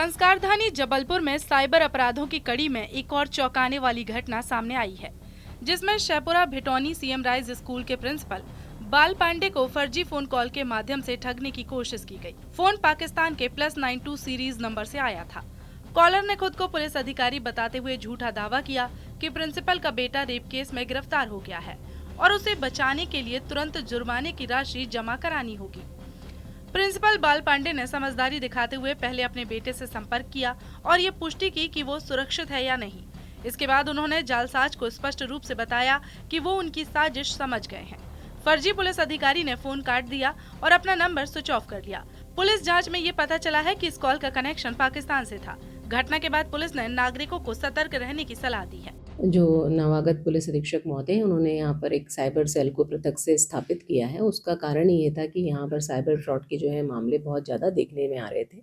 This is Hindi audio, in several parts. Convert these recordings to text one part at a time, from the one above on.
संस्कार धानी जबलपुर में साइबर अपराधों की कड़ी में एक और चौंकाने वाली घटना सामने आई है, जिसमें Shahpura Bhitoni CM rise school के प्रिंसिपल बाल पांडे को फर्जी फोन कॉल के माध्यम से ठगने की कोशिश की गई। फोन पाकिस्तान के +92 सीरीज नंबर से आया था। कॉलर ने खुद को पुलिस अधिकारी बताते हुए झूठा दावा किया कि प्रिंसिपल का बेटा रेप केस में गिरफ्तार हो गया है और उसे बचाने के लिए तुरंत जुर्माने की राशि जमा करानी होगी। प्रिंसिपल बाल पांडे ने समझदारी दिखाते हुए पहले अपने बेटे से संपर्क किया और ये पुष्टि की कि वो सुरक्षित है या नहीं। इसके बाद उन्होंने जालसाज को स्पष्ट रूप से बताया कि वो उनकी साजिश समझ गए हैं। फर्जी पुलिस अधिकारी ने फोन काट दिया और अपना नंबर स्विच ऑफ कर लिया। पुलिस जांच में ये पता चला है कि इस कॉल का कनेक्शन पाकिस्तान से था। घटना के बाद पुलिस ने नागरिकों को सतर्क रहने की सलाह दी है। जो नवागत पुलिस अधीक्षक महोदय हैं, उन्होंने यहाँ पर एक साइबर सेल को पृथक से स्थापित किया है। उसका कारण ये था कि यहाँ पर साइबर फ्रॉड के जो है मामले बहुत ज़्यादा देखने में आ रहे थे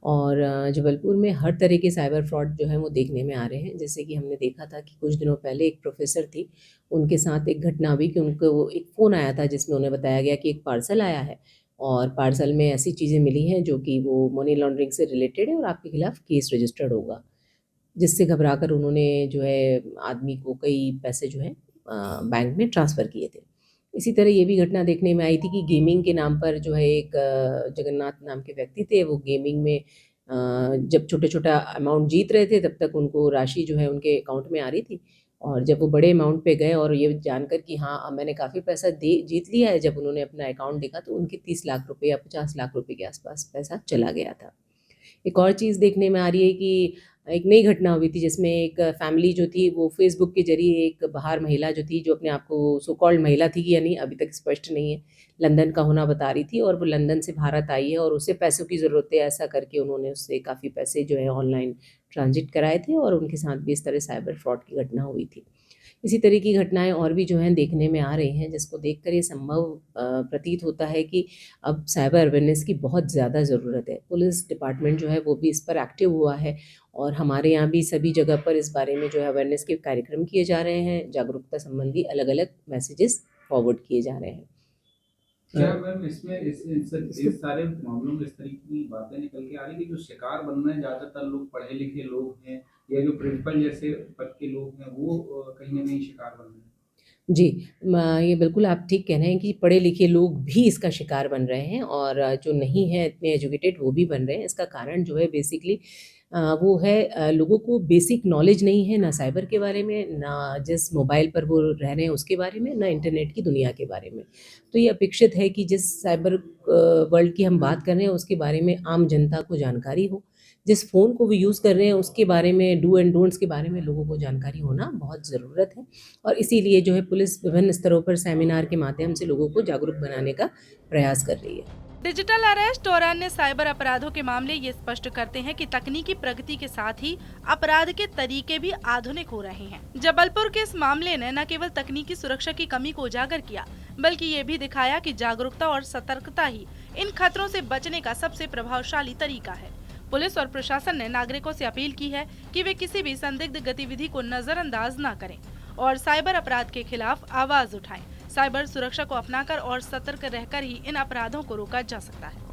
और जबलपुर में हर तरह के साइबर फ्रॉड जो है वो देखने में आ रहे हैं। जैसे कि हमने देखा था कि कुछ दिनों पहले एक प्रोफेसर थी, उनके साथ एक घटना हुई कि उनको एक फ़ोन आया था जिसमें उन्हें बताया गया कि एक पार्सल आया है और पार्सल में ऐसी चीज़ें मिली हैं जो कि वो मनी लॉन्ड्रिंग से रिलेटेड है और आपके खिलाफ़ केस रजिस्टर्ड होगा। जिससे घबराकर उन्होंने जो है आदमी को कई पैसे जो है बैंक में ट्रांसफ़र किए थे। इसी तरह ये भी घटना देखने में आई थी कि गेमिंग के नाम पर जो है एक जगन्नाथ नाम के व्यक्ति थे, वो गेमिंग में जब छोटा-छोटा अमाउंट जीत रहे थे तब तक उनको राशि जो है उनके अकाउंट में आ रही थी और जब वो बड़े अमाउंट पे गए और ये जानकर कि हाँ, अब मैंने काफ़ी पैसा दे जीत लिया है, जब उन्होंने अपना अकाउंट देखा तो उनके 30 लाख रुपए या 50 लाख रुपए के आसपास पैसा चला गया था। एक और चीज़ देखने में आ रही है कि एक नई घटना हुई थी जिसमें एक फैमिली जो थी वो फ़ेसबुक के ज़रिए एक बाहर महिला जो थी, जो अपने आप को सो कॉल्ड महिला थी कि या नहीं अभी तक स्पष्ट नहीं है, लंदन का होना बता रही थी और वो लंदन से भारत आई है और उसे पैसों की ज़रूरत है, ऐसा करके उन्होंने उससे काफ़ी पैसे जो है ऑनलाइन ट्रांज़िट कराए थे और उनके साथ भी इस तरह साइबर फ्रॉड की घटना हुई थी। इसी तरह की घटनाएँ और भी जो हैं देखने में आ रही हैं, जिसको देखकर ये संभव प्रतीत होता है कि अब साइबर अवेयरनेस की बहुत ज़्यादा ज़रूरत है। पुलिस डिपार्टमेंट जो है वो भी इस पर एक्टिव हुआ है और हमारे यहाँ भी सभी जगह पर इस बारे में जो है अवेयरनेस के कार्यक्रम किए जा रहे हैं, जागरूकता संबंधी अलग-अलग मैसेजेस फॉरवर्ड किए जा रहे हैं। क्या मैम इसमें इस सारे मामलों में इस तरह की बातें निकल के आ रही है कि जो शिकार बन रहे हैं ज़्यादातर लोग पढ़े लिखे लोग हैं या जो प्रिंसिपल जैसे पद के लोग हैं वो कहीं न कहीं शिकार बन रहे हैं? जी, ये बिल्कुल आप ठीक कह रहे हैं कि पढ़े-लिखे लोग भी इसका शिकार बन रहे हैं और जो नहीं है इतने एजुकेटेड वो भी बन रहे हैं। इसका कारण जो है बेसिकली वो है लोगों को बेसिक नॉलेज नहीं है, ना साइबर के बारे में, ना जिस मोबाइल पर वो रह रहे हैं उसके बारे में, ना इंटरनेट की दुनिया के बारे में। तो ये अपेक्षित है कि जिस साइबर वर्ल्ड की हम बात कर रहे हैं उसके बारे में आम जनता को जानकारी हो। जिस फ़ोन को वो यूज़ कर रहे हैं उसके बारे में डू एंड डोंट्स के बारे में लोगों को जानकारी होना बहुत ज़रूरत है और इसीलिए जो है पुलिस विभिन्न स्तरों पर सेमिनार के माध्यम से लोगों को जागरूक बनाने का प्रयास कर रही है। डिजिटल अरेस्ट और अन्य साइबर अपराधों के मामले ये स्पष्ट करते हैं कि तकनीकी प्रगति के साथ ही अपराध के तरीके भी आधुनिक हो रहे हैं। जबलपुर के इस मामले ने न केवल तकनीकी सुरक्षा की कमी को उजागर किया, बल्कि ये भी दिखाया कि जागरूकता और सतर्कता ही इन खतरों से बचने का सबसे प्रभावशाली तरीका है। पुलिस और प्रशासन ने नागरिकों से अपील की है कि वे किसी भी संदिग्ध गतिविधि को नजरअंदाज न करें और साइबर अपराध के खिलाफ आवाज उठाएं। साइबर सुरक्षा को अपनाकर और सतर्क रहकर ही इन अपराधों को रोका जा सकता है।